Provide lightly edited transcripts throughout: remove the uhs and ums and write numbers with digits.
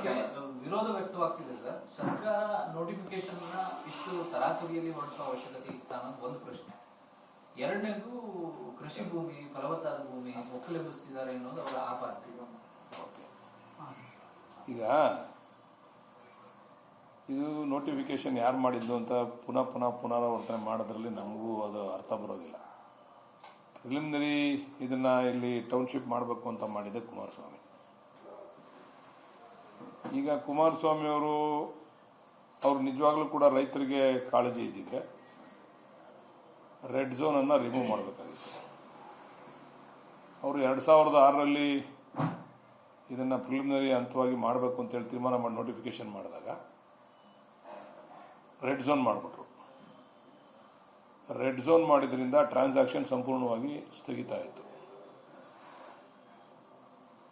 ಬಗ್ಗೆ ವಿರೋಧ ವ್ಯಕ್ತವಾಗ್ತಿದೆ ಸರ್. ಸರ್ಕಾರ ನೋಟಿಫಿಕೇಶನ್ ಇಷ್ಟು ತರಾತುರಿಯಲ್ಲಿ ಹೊರಡಿಸುವ ಅವಶ್ಯಕತೆ ಇತ್ತ ಅನ್ನೋದು ಒಂದು ಪ್ರಶ್ನೆ. ಎರಡನೇದು ಕೃಷಿ ಭೂಮಿ, ಫಲವತ್ತಾದ ಭೂಮಿ ಒಕ್ಕಲೆಬ್ಬಿಸ್ತಿದ್ದಾರೆ ಅನ್ನೋದು ಅವರ ಆಪಾದನೆ. ಈಗ ಇದು ನೋಟಿಫಿಕೇಶನ್ ಯಾರು ಮಾಡಿದ್ದು ಅಂತ ಪುನರಾವರ್ತನೆ ಮಾಡೋದ್ರಲ್ಲಿ ನಮಗೂ ಅದು ಅರ್ಥ ಬರೋದಿಲ್ಲ. ಪ್ರಿಲಿಮಿನರಿ ಇದನ್ನ ಇಲ್ಲಿ ಟೌನ್ಶಿಪ್ ಮಾಡಬೇಕು ಅಂತ ಮಾಡಿದೆ ಕುಮಾರಸ್ವಾಮಿ. ಈಗ ಕುಮಾರಸ್ವಾಮಿ ಅವರು ನಿಜವಾಗ್ಲೂ ಕೂಡ ರೈತರಿಗೆ ಕಾಳಜಿ ಇದ್ದಿದ್ರೆ ರೆಡ್ ಝೋನ್ ಅನ್ನ ರಿಮೂವ್ ಮಾಡಬೇಕಾಗಿತ್ತು. ಅವರು 2006ರಲ್ಲಿ ಇದನ್ನ ಪ್ರಿಲಿಮಿನರಿ ಹಂತವಾಗಿ ಮಾಡಬೇಕು ಅಂತೇಳಿ ತೀರ್ಮಾನ ಮಾಡಿ ನೋಟಿಫಿಕೇಶನ್ ಮಾಡಿದಾಗ ರೆಡ್ ಝೋನ್ ಮಾಡಿಬಿಟ್ರು. ರೆಡ್ ಝೋನ್ ಮಾಡಿದ್ರಿಂದ ಟ್ರಾನ್ಸಾಕ್ಷನ್ ಸಂಪೂರ್ಣವಾಗಿ ಸ್ಥಗಿತ ಆಯಿತು.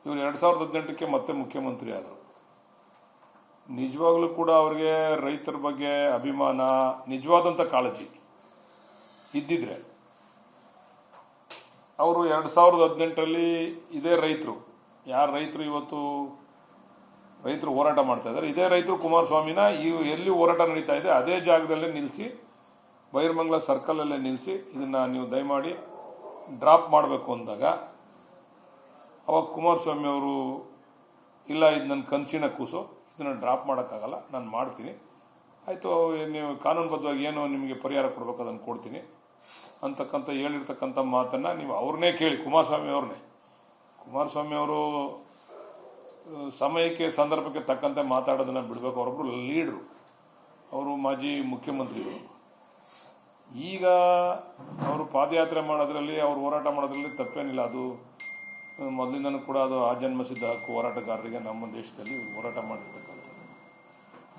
ಇವರು 2018ಕ್ಕೆ ಮತ್ತೆ ಮುಖ್ಯಮಂತ್ರಿ ಆದರು. ನಿಜವಾಗ್ಲೂ ಕೂಡ ಅವರಿಗೆ ರೈತರ ಬಗ್ಗೆ ಅಭಿಮಾನ, ನಿಜವಾದಂಥ ಕಾಳಜಿ ಇದ್ದಿದ್ರೆ ಅವರು 2018ರಲ್ಲಿ ಇದೇ ರೈತರು, ಯಾರು ರೈತರು ಇವತ್ತು ರೈತರು ಹೋರಾಟ ಮಾಡ್ತಾ ಇದ್ದಾರೆ, ಇದೇ ರೈತರು ಕುಮಾರಸ್ವಾಮಿನ ಎಲ್ಲಿ ಹೋರಾಟ ನಡೀತಾ ಇದೆ ಅದೇ ಜಾಗದಲ್ಲೇ ನಿಲ್ಲಿಸಿ, ಬೈರಮಂಗಲ ಸರ್ಕಲ್ ಅಲ್ಲೇ ನಿಲ್ಲಿಸಿ ಇದನ್ನ ನೀವು ದಯಮಾಡಿ ಡ್ರಾಪ್ ಮಾಡಬೇಕು ಅಂದಾಗ ಅವಾಗ ಕುಮಾರಸ್ವಾಮಿ ಅವರು ಇಲ್ಲ, ಇದು ನನ್ನ ಕನಸಿನ ಕೂಸು, ಇದನ್ನು ಡ್ರಾಪ್ ಮಾಡೋಕ್ಕಾಗಲ್ಲ, ನಾನು ಮಾಡ್ತೀನಿ, ಆಯಿತು ನೀವು ಕಾನೂನುಬದ್ಧವಾಗಿ ಏನು ನಿಮಗೆ ಪರಿಹಾರ ಕೊಡಬೇಕು ಅದನ್ನು ಕೊಡ್ತೀನಿ ಅಂತಕ್ಕಂಥ ಹೇಳಿರ್ತಕ್ಕಂಥ ಮಾತನ್ನು ನೀವು ಅವ್ರನ್ನೇ ಕೇಳಿ. ಕುಮಾರಸ್ವಾಮಿ ಅವರು ಸಮಯಕ್ಕೆ ಸಂದರ್ಭಕ್ಕೆ ತಕ್ಕಂತೆ ಮಾತಾಡೋದನ್ನ ಬಿಡಬೇಕು. ಅವರೊಬ್ಬರು ಲೀಡ್ರು, ಅವರು ಮಾಜಿ ಮುಖ್ಯಮಂತ್ರಿಗಳು. ಈಗ ಅವರು ಪಾದಯಾತ್ರೆ ಮಾಡೋದ್ರಲ್ಲಿ, ಅವರು ಹೋರಾಟ ಮಾಡೋದ್ರಲ್ಲಿ ತಪ್ಪೇನಿಲ್ಲ. ಅದು ಮೊದಲಿಂದನೂ ಕೂಡ ಅದು ಆಜನ್ಮಸಿದ್ದ ಹಕ್ಕು ಹೋರಾಟಗಾರರಿಗೆ ನಮ್ಮ ದೇಶದಲ್ಲಿ ಹೋರಾಟ ಮಾಡಿರ್ತಕ್ಕಂಥದ್ದು.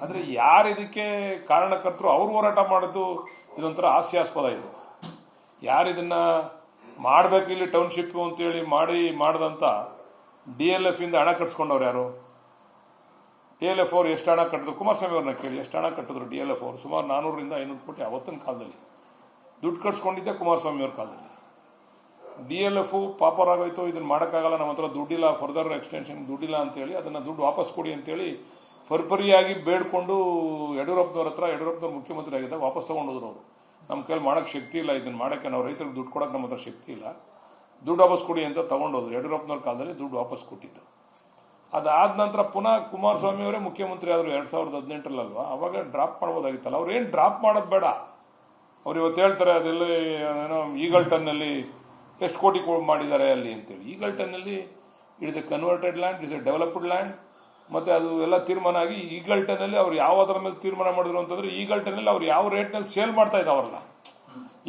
ಆದರೆ ಯಾರು ಇದಕ್ಕೆ ಕಾರಣಕರ್ತರು, ಅವರು ಹೋರಾಟ ಮಾಡೋದು ಇದೊಂಥರ ಹಾಸ್ಯಾಸ್ಪದ. ಇದು ಯಾರು ಇದನ್ನ ಮಾಡಬೇಕು ಇಲ್ಲಿ ಟೌನ್ಶಿಪ್ ಅಂತೇಳಿ ಮಾಡಿದಂಥ DLF ಇಂದ ಹಣ ಕಟ್ಸ್ಕೊಂಡವ್ರು ಯಾರು? DLF ಅವರು ಎಷ್ಟು ಹಣ ಕಟ್ಟಿದ್ರು? ಕುಮಾರಸ್ವಾಮಿ ಅವ್ರನ್ನ ಕೇಳಿ, ಎಷ್ಟು ಹಣ ಕಟ್ಟಿದ್ರು DLF ಅವರು? ಸುಮಾರು 400ರಿಂದ 500 ಕೋಟಿ ಅವತ್ತಿನ ಕಾಲದಲ್ಲಿ ದುಡ್ಡು ಕಟ್ಸ್ಕೊಂಡಿದ್ದೆ ಕುಮಾರಸ್ವಾಮಿ ಅವ್ರ ಕಾಲದಲ್ಲಿ. DLF ಪಾಪರಾಗೋಯ್ತು, ಇದನ್ನ ಮಾಡೋಕ್ಕಾಗಲ್ಲ, ನಮ್ಮ ಹತ್ರ ದುಡ್ಡಿಲ್ಲ, ಫರ್ದರ್ ಎಕ್ಸ್ಟೆನ್ಷನ್ ದುಡ್ಡಿಲ್ಲ ಅಂತೇಳಿ ಅದನ್ನ ದುಡ್ಡು ವಾಪಸ್ ಕೊಡಿ ಅಂತೇಳಿ ಪರಿಪರಿಯಾಗಿ ಬೇಡ್ಕೊಂಡು ಯಡಿಯೂರಪ್ಪನವ್ರ ಮುಖ್ಯಮಂತ್ರಿ ಆಗಿದ್ದಾಗ ವಾಪಸ್ ತಗೊಂಡೋದ್ರು. ಅವರು ನಮ್ಮ ಕೈಲಿ ಮಾಡೋಕ್ಕೆ ಶಕ್ತಿ ಇಲ್ಲ, ಇದನ್ನ ಮಾಡೋಕ್ಕೆ ನಾವು ರೈತರಿಗೆ ದುಡ್ಡು ಕೊಡೋಕೆ ನಮ್ಮ ಹತ್ರ ಶಕ್ತಿ ಇಲ್ಲ, ದುಡ್ಡು ವಾಪಸ್ ಕೊಡಿ ಅಂತ ತಗೊಂಡೋದ್ರು. ಯಡಿಯೂರಪ್ಪನವ್ರ ಕಾಲದಲ್ಲಿ ದುಡ್ಡು ವಾಪಸ್ ಕೊಟ್ಟಿದ್ದು. ಅದಾದ ನಂತರ ಪುನಃ ಕುಮಾರಸ್ವಾಮಿ ಅವರೇ ಮುಖ್ಯಮಂತ್ರಿ ಆದರು 2018ರಲ್ವಾ, ಅವಾಗ ಡ್ರಾಪ್ ಮಾಡ್ಬೋದಾಗಿತ್ತಲ್ಲ. ಅವ್ರು ಏನು ಡ್ರಾಪ್ ಮಾಡೋದು ಬೇಡ. ಅವ್ರು ಇವತ್ತು ಹೇಳ್ತಾರೆ ಅದೆಲ್ಲ ಏನೋ ಈಗಲ್ಟನ್ನಲ್ಲಿ ಎಷ್ಟು ಕೋಟಿ ಮಾಡಿದ್ದಾರೆ ಅಲ್ಲಿ ಅಂತೇಳಿ. ಈಗಲ್ಟನ್ನಲ್ಲಿ it's a converted land, it's a developed land. ಮತ್ತೆ ಅದು ಎಲ್ಲ ತೀರ್ಮಾನ ಆಗಿ ಈಗಲ್ಟನ್ನಲ್ಲಿ ಅವ್ರು ಯಾವ್ದ್ರ ಮೇಲೆ ತೀರ್ಮಾನ ಮಾಡಿದ್ರು ಅಂತಂದ್ರೆ, ಈಗಲ್ಟನ್ನಲ್ಲಿ ಅವ್ರು ಯಾವ ರೇಟ್ನಲ್ಲಿ ಸೇಲ್ ಮಾಡ್ತಾ ಇದ್ದಾವರಲ್ಲ,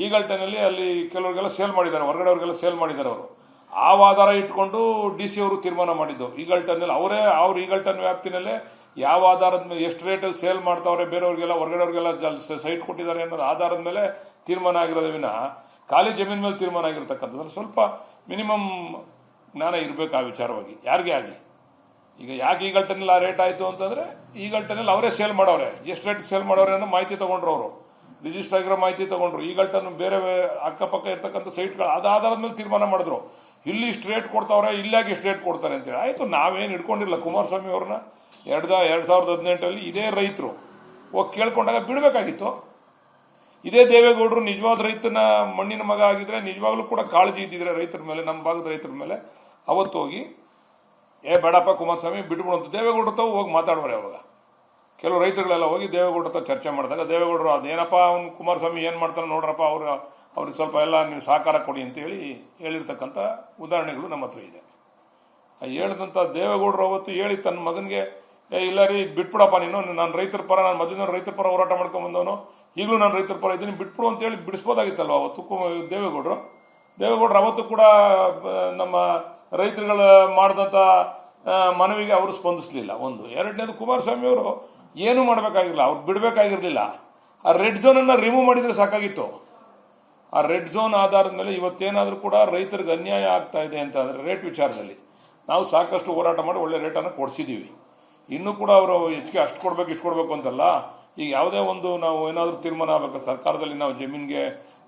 ಈಗಲ್ಟನ್ನಲ್ಲಿ ಅಲ್ಲಿ ಕೆಲವರಿಗೆಲ್ಲ ಸೇಲ್ ಮಾಡಿದ್ದಾರೆ, ಹೊರಗಡೆಯವ್ರಿಗೆಲ್ಲ ಸೇಲ್ ಮಾಡಿದ್ದಾರೆ. ಅವರು ಆ ಆಧಾರ ಇಟ್ಕೊಂಡು DC ಅವರು ತೀರ್ಮಾನ ಮಾಡಿದ್ದು. ಈಗಲ್ಟನ್ನಲ್ಲಿ ಅವ್ರ ಈಗಲ್ಟನ್ ವ್ಯಾಪ್ತಿನಲ್ಲೇ ಯಾವ ಆಧಾರದ ಮೇಲೆ ಎಷ್ಟು ರೇಟಲ್ಲಿ ಸೇಲ್ ಮಾಡ್ತಾವ್ರೆ, ಬೇರೆಯವ್ರಿಗೆಲ್ಲ ಹೊರಗಡೆಯವ್ರಿಗೆಲ್ಲ ಸೈಟ್ ಕೊಟ್ಟಿದ್ದಾರೆ ಅನ್ನೋದು ಆಧಾರದ ಮೇಲೆ ತೀರ್ಮಾನ ಆಗಿರೋದು ವಿನ ಖಾಲಿ ಜಮೀನ್ ಮೇಲೆ ತೀರ್ಮಾನ ಆಗಿರ್ತಕ್ಕಂಥದ್ದು. ಸ್ವಲ್ಪ ಮಿನಿಮಮ್ ಜ್ಞಾನ ಇರಬೇಕು ಆ ವಿಚಾರವಾಗಿ, ಯಾರಿಗೇ ಆಗಲಿ. ಈಗ ಯಾಕೆ ಈಗಲ್ಟನ್ನಲ್ಲಿ ಆ ರೇಟ್ ಆಯಿತು ಅಂತಂದ್ರೆ, ಈಗಲ್ಟನ್ನಲ್ಲಿ ಅವರೇ ಸೇಲ್ ಮಾಡೋರೆ, ಎಷ್ಟು ರೇಟ್ ಸೇಲ್ ಮಾಡೋರೆ ಅನ್ನೋ ಮಾಹಿತಿ ತಗೊಂಡ್ರು. ಅವರು ರಿಜಿಸ್ಟರ್ ಆಗಿರೋ ಮಾಹಿತಿ ತಗೊಂಡ್ರು. ಈಗಲ್ಟನ್ ಬೇರೆ ಅಕ್ಕಪಕ್ಕ ಇರ್ತಕ್ಕಂಥ ಸೈಟ್ಗಳು ಅದು ಆಧಾರದ ಮೇಲೆ ತೀರ್ಮಾನ ಮಾಡಿದ್ರು. ಇಲ್ಲಿ ಇಷ್ಟು ರೇಟ್ ಕೊಡ್ತಾವ್ರೆ, ಇಲ್ಲಾಗಿ ಇಷ್ಟು ರೇಟ್ ಕೊಡ್ತಾರೆ ಅಂತೇಳಿ. ಆಯಿತು, ನಾವೇನು ಇಟ್ಕೊಂಡಿಲ್ಲ ಕುಮಾರಸ್ವಾಮಿ ಅವ್ರನ್ನ. 2018ರಲ್ಲಿ ಇದೇ ರೈತರು ಹೋಗಿ ಕೇಳ್ಕೊಂಡಾಗ ಬಿಡಬೇಕಾಗಿತ್ತು. ಇದೇ ದೇವೇಗೌಡರು ನಿಜವಾದ ರೈತನ ಮಣ್ಣಿನ ಮಗ ಆಗಿದ್ರೆ, ನಿಜವಾಗ್ಲೂ ಕೂಡ ಕಾಳಜಿ ಇದ್ದಿದ್ರೆ ರೈತರ ಮೇಲೆ, ನಮ್ಮ ಭಾಗದ ರೈತರ ಮೇಲೆ, ಅವತ್ತು ಹೋಗಿ ಬೇಡಪ್ಪ ಕುಮಾರಸ್ವಾಮಿ ಬಿಟ್ಬಿಡು ಅಂತ ದೇವೇಗೌಡರ ತಾವು ಹೋಗಿ ಮಾತಾಡುವರೆ. ಅವಾಗ ಕೆಲವು ರೈತರುಗಳೆಲ್ಲ ಹೋಗಿ ದೇವೇಗೌಡರ ಹತ್ರ ಚರ್ಚೆ ಮಾಡಿದಾಗ ದೇವೇಗೌಡರು ಅದೇನಪ್ಪ ಅವ್ನು ಕುಮಾರಸ್ವಾಮಿ ಏನು ಮಾಡ್ತಾನೆ ನೋಡ್ರಪ್ಪ, ಅವ್ರಿಗೆ ಸ್ವಲ್ಪ ಎಲ್ಲ ನೀವು ಸಹಕಾರ ಕೊಡಿ ಅಂತೇಳಿ ಹೇಳಿರ್ತಕ್ಕಂಥ ಉದಾಹರಣೆಗಳು ನಮ್ಮ ಹತ್ರ ಇದೆ. ಹೇಳಿದಂಥ ದೇವೇಗೌಡರು ಅವತ್ತು ಹೇಳಿ ತನ್ನ ಮಗನಿಗೆ, ಇಲ್ಲ ರೀ ಬಿಟ್ಬಿಡಪ್ಪ ನೀನು, ನಾನು ರೈತರ ಪರ, ನಾನು ಮೊದಲಿನ ರೈತರ ಪರ ಹೋರಾಟ ಮಾಡ್ಕೊಂಡು ಬಂದವನು, ಈಗಲೂ ನಾನು ರೈತರ ಪರ ಇದ್ದೀನಿ, ಬಿಟ್ಬಿಡು ಅಂತೇಳಿ ಬಿಡಿಸ್ಬೋದಾಗಿತ್ತಲ್ವ ಅವತ್ತು ದೇವೇಗೌಡರು. ಅವತ್ತು ಕೂಡ ನಮ್ಮ ರೈತರುಗಳ ಮಾಡಿದಂಥ ಮನವಿಗೆ ಅವರು ಸ್ಪಂದಿಸಲಿಲ್ಲ. ಒಂದು. ಎರಡನೇದು, ಕುಮಾರಸ್ವಾಮಿ ಅವರು ಏನೂ ಮಾಡಬೇಕಾಗಿಲ್ಲ, ಅವ್ರು ಬಿಡಬೇಕಾಗಿರಲಿಲ್ಲ. ಆ ರೆಡ್ ಝೋನನ್ನು ರಿಮೂವ್ ಮಾಡಿದರೆ ಸಾಕಾಗಿತ್ತು. ಆ ರೆಡ್ ಝೋನ್ ಆಧಾರದ ಮೇಲೆ ಇವತ್ತೇನಾದರೂ ಕೂಡ ರೈತರಿಗೆ ಅನ್ಯಾಯ ಆಗ್ತಾ ಇದೆ ಅಂತ ಅಂದರೆ ರೇಟ್ ವಿಚಾರದಲ್ಲಿ ನಾವು ಸಾಕಷ್ಟು ಹೋರಾಟ ಮಾಡಿ ಒಳ್ಳೆ ರೇಟನ್ನು ಕೊಡಿಸಿದ್ದೀವಿ. ಇನ್ನೂ ಕೂಡ ಅವರು ಹೆಚ್ಚಿಗೆ ಅಷ್ಟು ಕೊಡಬೇಕು ಇಷ್ಟು ಕೊಡಬೇಕು ಅಂತಲ್ಲ. ಈಗ ಯಾವುದೇ ಒಂದು ನಾವು ಏನಾದರೂ ತೀರ್ಮಾನ ಆಗಬೇಕು ಸರ್ಕಾರದಲ್ಲಿ, ನಾವು ಜಮೀನಿಗೆ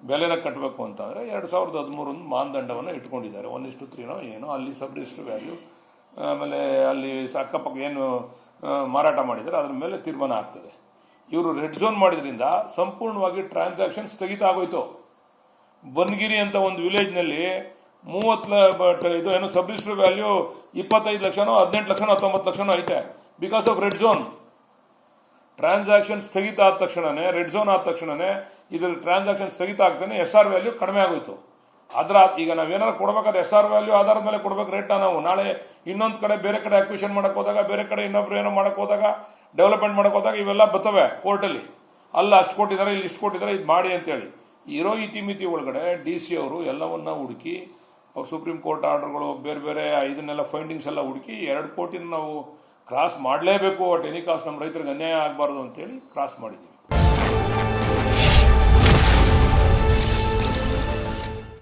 ಬೆಲೆನ ಕಟ್ಟಬೇಕು ಅಂತಂದರೆ 2013 ಮಾನದಂಡವನ್ನು ಇಟ್ಕೊಂಡಿದ್ದಾರೆ. 1:3 ಏನೋ ಅಲ್ಲಿ ಸಬ್ ರಿಜಿಸ್ಟರ್ ವ್ಯಾಲ್ಯೂ, ಆಮೇಲೆ ಅಲ್ಲಿ ಅಕ್ಕಪಕ್ಕ ಏನು ಮಾರಾಟ ಮಾಡಿದರೆ ಅದರ ಮೇಲೆ ತೀರ್ಮಾನ ಆಗ್ತದೆ. ಇವರು ರೆಡ್ ಝೋನ್ ಮಾಡಿದ್ರಿಂದ ಸಂಪೂರ್ಣವಾಗಿ ಟ್ರಾನ್ಸಾಕ್ಷನ್ ಸ್ಥಗಿತ ಆಗೋಯ್ತು. ಬನ್ಗಿರಿ ಅಂತ ಒಂದು ವಿಲೇಜ್ನಲ್ಲಿ 30 ಇದು ಏನು ಸಬ್ ರಿಜಿಸ್ಟರ್ ವ್ಯಾಲ್ಯೂ 25 ಲಕ್ಷನೋ 18 ಲಕ್ಷನೋ 19 ಲಕ್ಷನೋ ಐತೆ. Because of red zone transaction ಸ್ಥಗಿತ ಆದ ತಕ್ಷಣನೇ, ರೆಡ್ ಝೋನ್ ಆದ ತಕ್ಷಣನೇ ಇದ್ರ ಟ್ರಾನ್ಸಾಕ್ಷನ್ ಸ್ಥಗಿತ ಆಗ್ತಾನೆ SR ವ್ಯಾಲ್ಯೂ ಕಡಿಮೆ ಆಗೋಯ್ತು. ಈಗ ನಾವೇನಾದ್ರು ಕೊಡ್ಬೇಕಾದ್ರೆ SR ವ್ಯಾಲ್ಯೂ ಆಧಾರದ ಮೇಲೆ ಕೊಡ್ಬೇಕು ರೇಟ್ನ. ನಾವು ನಾಳೆ ಇನ್ನೊಂದು ಕಡೆ ಬೇರೆ ಕಡೆ ಅಕ್ವಿಷನ್ ಮಾಡಕ್ ಹೋದಾಗ, ಬೇರೆ ಕಡೆ ಇನ್ನೊಬ್ರು ಏನೋ ಮಾಡಕ್ ಹೋದಾಗ, ಡೆವಲಪ್ಮೆಂಟ್ ಮಾಡಕ್ ಹೋದಾಗ ಇವೆಲ್ಲ ಬರ್ತವೆ ಕೋರ್ಟಲ್ಲಿ. ಅಲ್ಲ ಅಷ್ಟು ಕೊಟ್ಟಿದ್ದಾರೆ, ಇಲ್ಲಿ ಇಷ್ಟು ಕೊಟ್ಟಿದ್ದಾರೆ, ಇದು ಮಾಡಿ ಅಂತೇಳಿ. ಇರೋ ಇತಿಮಿತಿ ಒಳಗಡೆ DC ಅವರು ಎಲ್ಲವನ್ನ ಹುಡುಕಿ, ಅವ್ರು ಸುಪ್ರೀಂ ಕೋರ್ಟ್ ಆರ್ಡರ್ಗಳು ಬೇರೆ ಬೇರೆ ಇದನ್ನೆಲ್ಲ ಫೈಂಡಿಂಗ್ಸ್ ಎಲ್ಲ ಹುಡುಕಿ 2 ಕೋಟಿನ ನಾವು ಕ್ರಾಸ್ ಮಾಡಲೇಬೇಕು, ಅಟ್ ಎನಿ ಕಾಸ್ಟ್ ನಮ್ಮ ರೈತರಿಗೆ ಅನ್ಯಾಯ ಆಗಬಾರ್ದು ಅಂತೇಳಿ ಕ್ರಾಸ್ ಮಾಡಿದ್ದೀವಿ.